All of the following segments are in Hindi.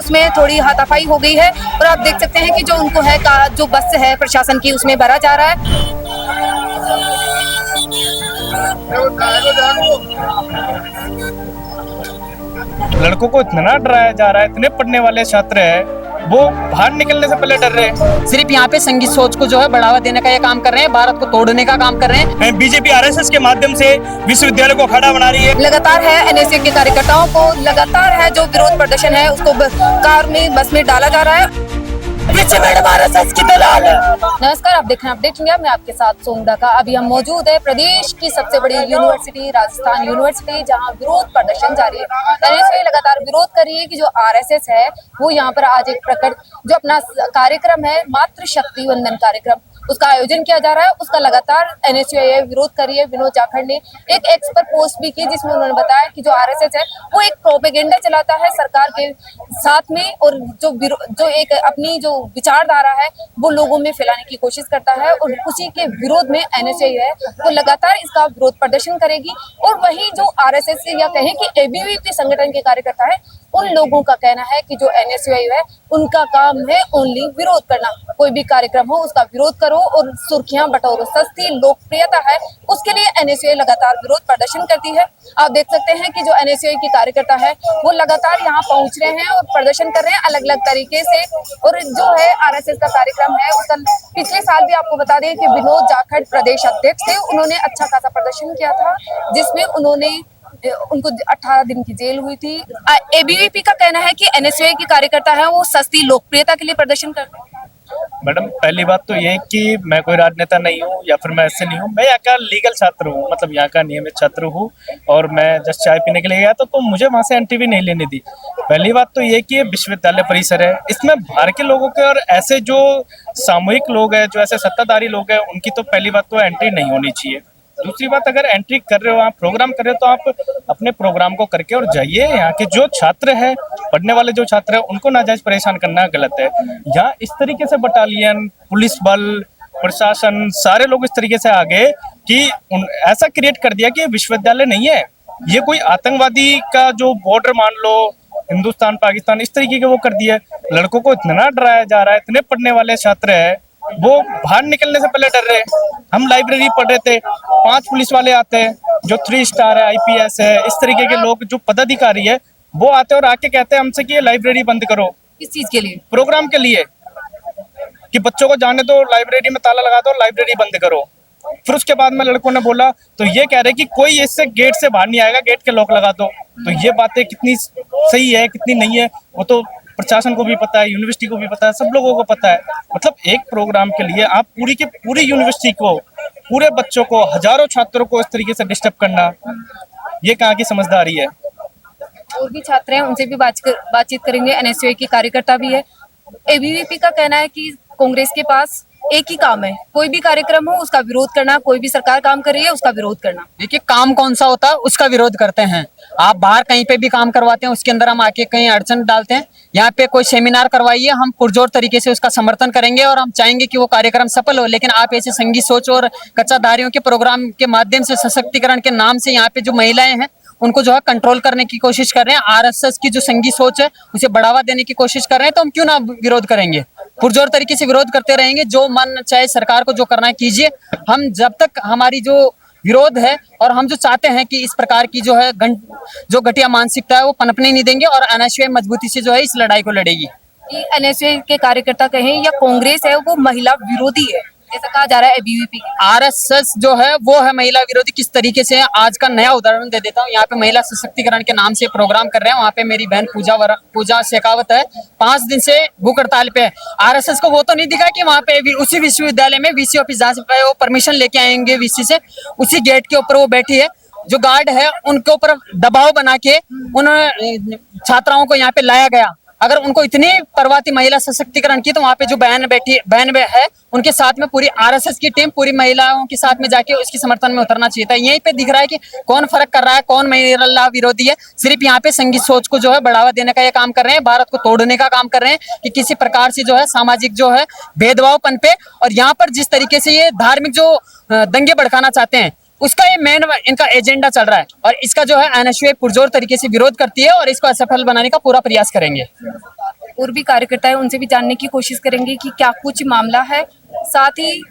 उसमें थोड़ी हाथापाई हो गई है और आप देख सकते हैं कि जो उनको है जो बस है प्रशासन की उसमें भरा जा रहा है। लड़कों को इतना डराया जा रहा है, इतने पढ़ने वाले छात्र है वो बाहर निकलने से पहले डर रहे हैं। सिर्फ यहाँ पे संगीत सोच को जो है बढ़ावा देने का ये काम कर रहे हैं, भारत को तोड़ने का काम कर रहे हैं। बीजेपी आरएसएस के माध्यम से विश्वविद्यालय को खड़ा बना रही है। लगातार है एनएसयू के कार्यकर्ताओं को लगातार है जो विरोध प्रदर्शन है उसको कार में बस में डाला जा रहा है। नमस्कार, आप देख रहे हैं अपडेट इंडिया। मैं आपके साथ सोमदा का। अभी हम मौजूद है प्रदेश की सबसे बड़ी यूनिवर्सिटी राजस्थान यूनिवर्सिटी, जहां विरोध प्रदर्शन जारी है। एनएसयू लगातार विरोध कर रही है कि जो आरएसएस है वो यहां पर आज एक जो अपना कार्यक्रम है मातृ शक्ति वंदन कार्यक्रम उसका आयोजन किया जा रहा है, उसका लगातार एनएसयू विरोध कर रही है। विनोद जाखड़ ने एक एक्स पर पोस्ट भी की जिसमें उन्होंने बताया कि जो आरएसएस है वो एक प्रोपेगेंडा चलाता है सरकार के साथ में, और जो एक अपनी जो विचारधारा है वो लोगों में फैलाने की कोशिश करता है, और उसी के विरोध में एनएसयू है वो लगातार इसका विरोध प्रदर्शन करेगी। और वही जो आरएसएस या कहें कि एबीवीपी संगठन के कार्यकर्ता है उन लोगों का कहना है कि जो एनएसयू है उनका काम है ओनली विरोध करना। कोई भी कार्यक्रम हो उसका विरोध करो और सुर्खियां बटोरो, सस्ती लोकप्रियता है उसके लिए एनएसयू लगातार विरोध प्रदर्शन करती है। आप देख सकते हैं कि जो एनएसयू की कार्यकर्ता है वो लगातार यहाँ पहुंच रहे हैं और प्रदर्शन कर रहे हैं अलग अलग तरीके से। और जो है आरएसएस का कार्यक्रम है उसका पिछले साल भी आपको बता दें कि विनोद जाखड़ प्रदेश अध्यक्ष थे, उन्होंने अच्छा खासा प्रदर्शन किया था जिसमें उनको 18 दिन की जेल हुई थी। एबीवीपी का कहना है कि एनएसयू के कार्यकर्ता है वो सस्ती लोकप्रियता के लिए प्रदर्शन करते हैं। मैडम, पहली बात तो ये कि मैं कोई राजनेता नहीं हूँ या फिर मैं ऐसे नहीं हूँ। मैं यहाँ का लीगल छात्र हूँ, मतलब यहाँ का नियमित छात्र हूँ, और मैं जस्ट चाय पीने के लिए गया तो मुझे वहाँ से एंट्री भी नहीं लेने दी। पहली बात तो ये कि ये विश्वविद्यालय परिसर है, इसमें बाहर के लोगों के और ऐसे जो सामूहिक लोग हैं, जो ऐसे सत्ताधारी लोग हैं, उनकी तो पहली बात तो एंट्री नहीं होनी चाहिए। दूसरी बात, अगर एंट्री कर रहे हो, आप प्रोग्राम कर रहे हो तो आप अपने प्रोग्राम को करके और जाइए। यहाँ के जो छात्र हैं, पढ़ने वाले जो छात्र हैं, उनको नाजायज परेशान करना गलत है। यहाँ इस तरीके से बटालियन, पुलिस बल, प्रशासन, सारे लोग इस तरीके से आ गए कि ऐसा क्रिएट कर दिया कि विश्वविद्यालय नहीं है, ये कोई आतंकवादी का जो बॉर्डर मान लो, हिंदुस्तान पाकिस्तान, इस तरीके के वो कर दिया। लड़कों को इतना डराया जा रहा है, इतने पढ़ने वाले छात्र है वो बाहर निकलने से पहले डर रहे हैं। हम लाइब्रेरी पढ़ रहे थे, 5 पुलिस वाले आते हैं जो 3 स्टार है, आईपीएस है, इस तरीके के लोग जो पदाधिकारी है वो आते हैं और आके कहते हैं हमसे कि ये लाइब्रेरी बंद करो। किस चीज के लिए? प्रोग्राम के लिए, कि बच्चों को जाने दो, लाइब्रेरी में ताला लगा दो, लाइब्रेरी बंद करो। फिर उसके बाद में लड़कों ने बोला तो ये कह रहे कि कोई इससे गेट से बाहर नहीं आएगा, गेट के लॉक लगा दो। तो ये बातें कितनी सही है कितनी नहीं है वो तो प्रशासन को भी पता है, यूनिवर्सिटी को भी पता है, सब लोगों को पता है। मतलब एक प्रोग्राम के लिए आप पूरी की पूरी यूनिवर्सिटी को, पूरे बच्चों को, हजारों छात्रों को इस तरीके से डिस्टर्ब करना, ये कहाँ की समझदारी है? और भी छात्र हैं उनसे भी बातचीत करेंगे। एनएसयू के कार्यकर्ता भी है। एबीवीपी का कहना है कि कांग्रेस के पास एक ही काम है, कोई भी कार्यक्रम हो उसका विरोध करना, कोई भी सरकार काम कर रही है उसका विरोध करना। देखिए, काम कौन सा होता है उसका विरोध करते हैं। आप बाहर कहीं पे भी काम करवाते हैं उसके अंदर हम आके कहीं अड़चन डालते हैं। यहाँ पे कोई सेमिनार करवाइए, हम पुरजोर तरीके से उसका समर्थन करेंगे और हम चाहेंगे कि वो कार्यक्रम सफल हो। लेकिन आप ऐसे संगीत सोच और कच्चाधारियों के प्रोग्राम के माध्यम से सशक्तिकरण के नाम से यहाँ पे जो महिलाएं हैं उनको जो है कंट्रोल करने की कोशिश कर रहे हैं। आरएसएस की जो संगीत सोच है उसे बढ़ावा देने की कोशिश कर रहे हैं, तो हम क्यों ना विरोध करेंगे, पुरजोर तरीके से विरोध करते रहेंगे। जो मन चाहे सरकार को जो करना है कीजिए। हम जब तक हमारी जो विरोध है और हम जो चाहते हैं कि इस प्रकार की जो है जो घटिया मानसिकता है वो पनपने नहीं देंगे, और एनएसयू मजबूती से जो है इस लड़ाई को लड़ेगी। एनएसयू के कार्यकर्ता कहें या कांग्रेस है वो महिला विरोधी है जैसा कहा जा रहा है एबीवीपी। आरएसएस जो है वो है महिला विरोधी। किस तरीके से? आज का नया उदाहरण दे देता हूँ। यहाँ पे महिला सशक्तिकरण के नाम से प्रोग्राम कर रहे हैं। वहाँ पे मेरी बहन पूजा शेखावत है, 5 दिन से भूख हड़ताल पे है। आरएसएस को वो तो नहीं दिखा कि वहाँ पे उसी विश्वविद्यालय में वीसी ऑफिस जहाँ से वो परमिशन लेके आएंगे वीसी से, उसी गेट के ऊपर वो बैठी है। जो गार्ड है उनके ऊपर दबाव बना के उन्होंने छात्राओं को यहाँ पे लाया गया। अगर उनको इतनी परवाह थी महिला सशक्तिकरण की तो वहाँ पे जो बहन है उनके साथ में पूरी आरएसएस की टीम पूरी महिलाओं के साथ में जाके उसके समर्थन में उतरना चाहिए था। यहीं पे दिख रहा है कि कौन फर्क कर रहा है, कौन महिला विरोधी है। सिर्फ यहाँ पे संगीत सोच को जो है बढ़ावा देने का ये काम कर रहे हैं, भारत को तोड़ने का काम कर रहे हैं कि किसी प्रकार से जो है सामाजिक जो है भेदभावपन पे, और यहाँ पर जिस तरीके से ये धार्मिक जो दंगे भड़काना चाहते हैं उसका ये मेन इनका एजेंडा चल रहा है, और इसका जो है एनएसयू पुरजोर तरीके से विरोध करती है और इसको असफल बनाने का पूरा प्रयास करेंगे। और भी कार्यकर्ता है, उनसे भी जानने की कोशिश करेंगे कि क्या कुछ मामला है। साथ ही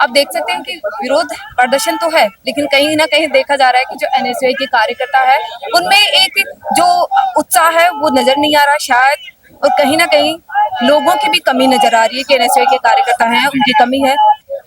आप देख सकते हैं कि विरोध प्रदर्शन तो है, लेकिन कहीं ना कहीं देखा जा रहा है कि जो एनएसयूआई के कार्यकर्ता है उनमें एक जो उत्साह है वो नजर नहीं आ रहा शायद, और कहीं ना कहीं लोगों की भी कमी नजर आ रही है कि एनएसयूआई के कार्यकर्ता हैं उनकी कमी है।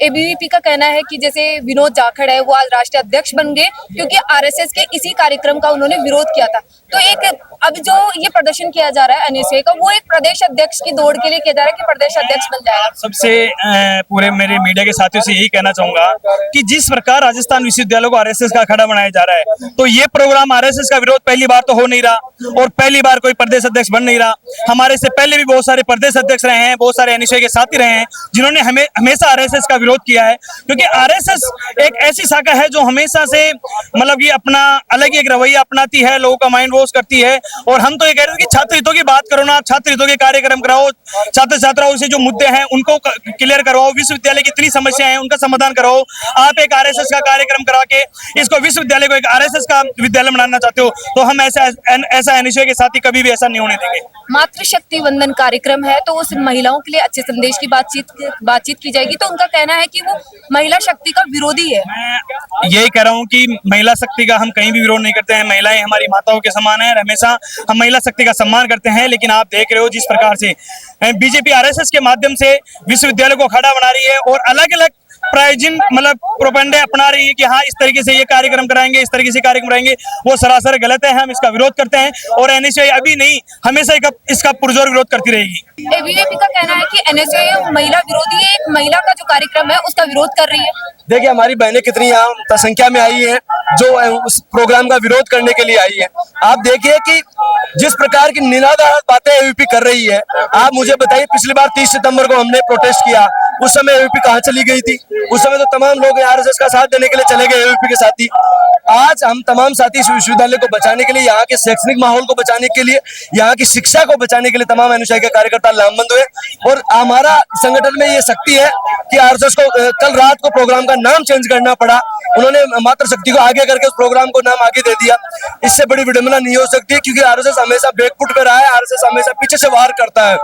एबीवीपी का कहना है कि जैसे विनोद जाखड़ है वो आज राष्ट्रीय अध्यक्ष बन गए क्योंकि आरएसएस के इसी कार्यक्रम का उन्होंने विरोध किया था। तो एक अब जो ये प्रदर्शन किया जा रहा है एनएसयूआई का, वो एक प्रदेश अध्यक्ष की दौड़ के लिए किया जा रहा है कि प्रदेश अध्यक्ष बन जाए। सबसे पूरे मेरे मीडिया के साथियों से यही कहना चाहूंगा कि जिस प्रकार राजस्थान विश्वविद्यालय को आरएसएस का अखाड़ा बनाया जा रहा है, तो ये प्रोग्राम आरएसएस का विरोध पहली बार तो हो नहीं रहा और पहली बार कोई प्रदेश अध्यक्ष बन नहीं रहा। हमारे से पहले भी बहुत सारे प्रदेश अध्यक्ष रहे हैं, बहुत सारे एनएसयूआई के साथी रहे हैं जिन्होंने हमेशा आरएसएस का विरोध किया है, क्योंकि आरएसएस एक ऐसी शाखा है जो हमेशा से मतलब ये अपना अलग ही एक रवैया अपनाती है, लोगों का माइंड वॉश करती है। और हम तो ये कह रहे थे कि छात्र हितों की बात करो ना, छात्र हितों के कार्यक्रम कराओ, छात्र छात्राओं से जो मुद्दे हैं उनको क्लियर करवाओ, विश्वविद्यालय की इतनी समस्या है उनका समाधान कराओ। आप एक आरएसएस का कार्यक्रम करा के इसको विश्वविद्यालय को एक आरएसएस का विद्यालय बनाना चाहते हो, तो हम ऐसा एनएसयूआई के साथी कभी भी ऐसा नहीं होने देंगे। मातृशक्ति वंदन कार्यक्रम है तो उस महिलाओं के लिए अच्छे संदेश की बातचीत की जाएगी, तो उनका कहना है कि वो महिला शक्ति का विरोधी है। मैं यही कह रहा हूँ कि महिला शक्ति का हम कहीं भी विरोध नहीं करते हैं, महिलाएं हमारी माताओं के समान है, हमेशा हम महिला शक्ति का सम्मान करते हैं। लेकिन आप देख रहे हो जिस प्रकार से बीजेपी आरएसएस के माध्यम से विश्वविद्यालय को खड़ा बना रही है और अलग अलग प्रायोजन मतलब प्रोपेगेंडा अपना रही है कि हाँ इस तरीके से ये कार्यक्रम कराएंगे, इस तरीके से कार्यक्रम कराएंगे, वो सरासर गलत है। हम इसका विरोध करते हैं और एनएसयूआई अभी नहीं हमेशा इसका पुरजोर विरोध करती रहेगी। एबीवीपी का कहना है कि एनएसयूआई महिला विरोधी है, एक महिला का जो कार्यक्रम है उसका विरोध कर रही है। देखिए हमारी बहनें कितनी यहाँ संख्या में आई हैं जो उस प्रोग्राम का विरोध करने के लिए आई है। आप देखिए कि जिस प्रकार की निराधार बातें एबीवीपी कर रही है, आप मुझे बताइए पिछली बार 30 सितंबर को हमने प्रोटेस्ट किया, उस समय एबीवीपी कहाँ चली गई थी? उस समय तो तमाम लोग आरएसएस का साथ देने के लिए चले गए एबीवीपी के साथी। आज हम तमाम साथी इस विश्वविद्यालय को बचाने के लिए, यहाँ के शैक्षणिक माहौल को बचाने के लिए, यहाँ की शिक्षा को बचाने के लिए तमाम एनएसयूआई के कार्यकर्ता लामबंद हुए। और हमारा संगठन में ये शक्ति है कि आरएसएस को कल रात को प्रोग्राम का नाम चेंज करना पड़ा, उन्होंने मातृशक्ति को आगे करके उस प्रोग्राम को नाम आगे दे दिया। इससे बड़ी विडंबना नहीं हो सकती, क्योंकि आरएसएस हमेशा बैकफुट पे रहा है, आरएसएस हमेशा पीछे से वार करता है।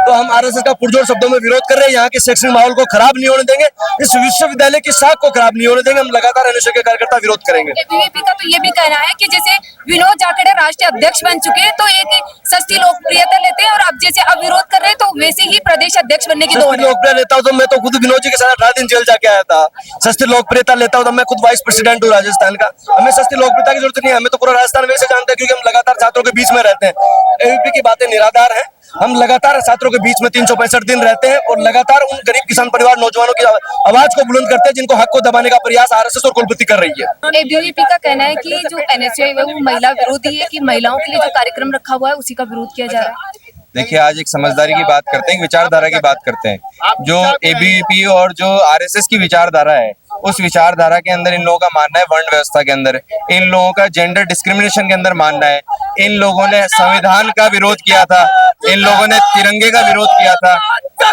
तो हम आरएसएस का पुरजोर शब्दों में विरोध कर रहे हैं, यहाँ के शैक्षणिक माहौल को खराब नहीं होने देंगे, इस विश्वविद्यालय की शाख को खराब नहीं होने देंगे। हम लगातार एनएसयूआई के कार्यकर्ता विरोध करेंगे। एबीवीपी का तो ये भी कहना है कि जैसे विनोद जाखड़ राष्ट्रीय अध्यक्ष बन चुके हैं तो एक सस्ती लोकप्रियता लेते हैं और अब जैसे अब विरोध कर रहे हैं तो वैसे ही प्रदेश अध्यक्ष बनने की दौड़ है। लोकप्रिय लेता हूँ तो मैं तो खुद विनोद जी के साथ 18 दिन जेल जाके आया था। सस्ती लोकप्रियता लेता हूँ तो मैं खुद वाइस प्रेसिडेंट हूँ राजस्थान का। हमें सस्ती लोकप्रियता की जरूरत नहीं है, हमें तो पूरा राजस्थान वैसे जानते हैं क्योंकि हम लगातार छात्रों के बीच में रहते हैं। एबीवीपी की बातें निराधार है, हम लगातार छात्रों के बीच में 365 दिन रहते हैं और लगातार उन गरीब किसान परिवार नौजवानों की आवाज को बुलंद करते हैं जिनको हक को दबाने का प्रयास आरएसएस और कुलपति कर रही है। एबीवीपी का कहना है कि जो एनएसयूआई है वो महिला विरोधी है, कि महिलाओं के लिए जो कार्यक्रम रखा हुआ है उसी का विरोध किया जा रहा है। देखिए आज एक समझदारी की बात करते हैं, विचारधारा की बात करते हैं। जो एबीवीपी और जो आरएसएस की विचारधारा है, उस विचारधारा के अंदर इन लोगों का मानना है वर्ण व्यवस्था के अंदर, इन लोगों का जेंडर डिस्क्रिमिनेशन के अंदर मानना है। इन लोगों ने संविधान का विरोध किया था, इन लोगों ने तिरंगे का विरोध किया था।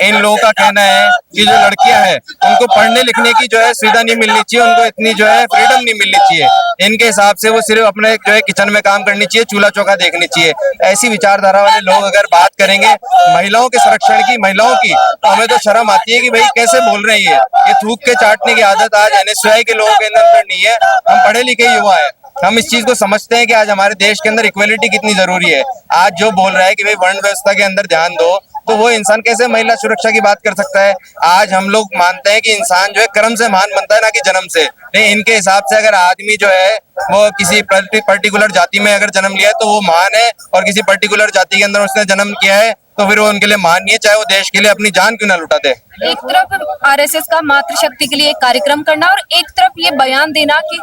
इन लोगों का कहना है कि जो लड़कियां हैं उनको पढ़ने लिखने की जो है सुविधा नहीं मिलनी चाहिए, उनको इतनी जो है फ्रीडम नहीं मिलनी चाहिए। इनके हिसाब से वो सिर्फ अपने जो है किचन में काम करनी चाहिए, चूल्हा चौका देखनी चाहिए। ऐसी विचारधारा वाले लोग अगर बात करेंगे महिलाओं के संरक्षण की, महिलाओं की, तो हमें तो शर्म आती है कि भाई कैसे बोल रहे हैं। ये थूक के चाटने की आदत आज एनएसयूआई के लोगों के अंदर नहीं है। हम पढ़े लिखे युवा है, हम इस चीज को समझते हैं कि आज हमारे देश के अंदर इक्वलिटी कितनी जरूरी है। आज जो बोल रहा है कि भाई वर्ण व्यवस्था के अंदर ध्यान दो, तो वो इंसान कैसे महिला सुरक्षा की बात कर सकता है? आज हम लोग मानते हैं कि इंसान जो है कर्म से महान बनता है, ना कि जन्म से। नहीं, इनके हिसाब से अगर आदमी जो है वो किसी पर्टिकुलर जाति में अगर जन्म लिया है तो वो महान है, और किसी पर्टिकुलर जाति के अंदर उसने जन्म किया है तो फिर वो उनके लिए मान नहीं है, चाहे वो देश के लिए अपनी जान क्यों ना लुटा दे। एक तरफ आरएसएस का मातृशक्ति के लिए एक कार्यक्रम करना और एक तरफ ये बयान देना कि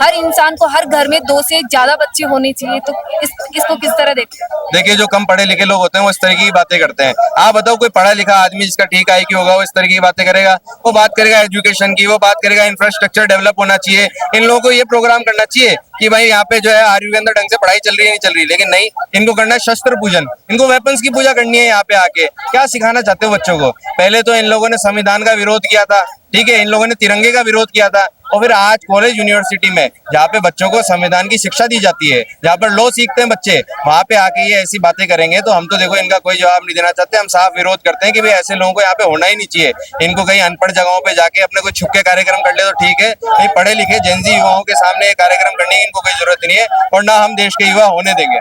हर इंसान को हर घर में 2 से ज्यादा बच्चे होने चाहिए, तो इसको किस तरह देखते हैं? देखिए जो कम पढ़े लिखे लोग होते हैं वो इस तरह की बातें करते हैं। आप बताओ कोई पढ़ा लिखा आदमी जिसका ठीक IQ होगा वो इस तरह की बातें करेगा? वो बात करेगा एजुकेशन की, वो बात करेगा इंफ्रास्ट्रक्चर डेवलप होना चाहिए। इन लोगों को ये प्रोग्राम करना चाहिए कि भाई यहाँ पे जो है आरयू के अंदर ढंग से पढ़ाई चल रही है, नहीं चल रही, लेकिन नहीं, इनको करना है शस्त्र पूजन, इनको वेपन्स की पूजा करनी है। यहाँ पे आके क्या सिखाना चाहते हो बच्चों को? पहले तो इन लोगों ने संविधान का विरोध किया था, ठीक है, इन लोगों ने तिरंगे का विरोध किया था, और फिर आज कॉलेज यूनिवर्सिटी में जहाँ पे बच्चों को संविधान की शिक्षा दी जाती है, जहाँ पर लॉ सीखते हैं बच्चे, वहाँ पे आके ये ऐसी बातें करेंगे तो हम तो देखो इनका कोई जवाब नहीं देना चाहते। हम साफ विरोध करते हैं कि भाई ऐसे लोगों को यहाँ पे होना ही नहीं चाहिए। इनको कहीं अनपढ़ जगहों पे जाके अपने कोई छुप के कार्यक्रम कर ले तो ठीक है, नहीं पढ़े लिखे जेनजी युवाओं के सामने ये कार्यक्रम करने की इनको कोई जरूरत नहीं है और ना हम देश के युवा होने देंगे।